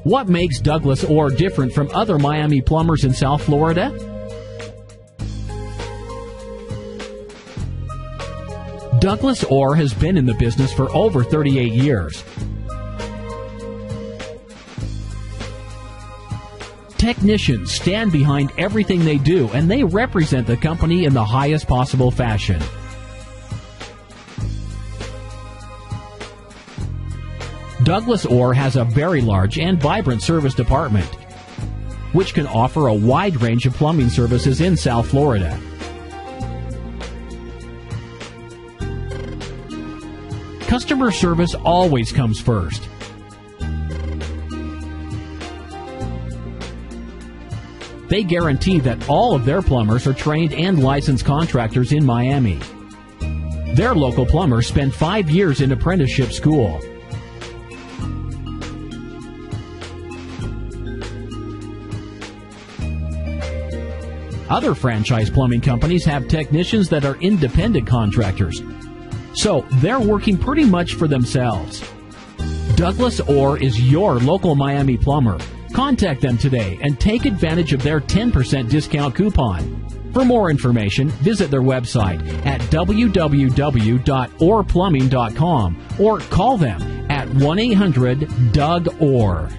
What makes Douglas Orr different from other Miami plumbers in South Florida? Douglas Orr has been in the business for over 38 years. Technicians stand behind everything they do, and they represent the company in the highest possible fashion. Douglas Orr has a very large and vibrant service department, which can offer a wide range of plumbing services in South Florida. Customer service always comes first. They guarantee that all of their plumbers are trained and licensed contractors in Miami. Their local plumbers spend 5 years in apprenticeship school. Other franchise plumbing companies have technicians that are independent contractors, so they're working pretty much for themselves. Douglas Orr is your local Miami plumber. Contact them today and take advantage of their 10% discount coupon. For more information, visit their website at www.orrplumbing.com or call them at 1-800-DOUG-ORR.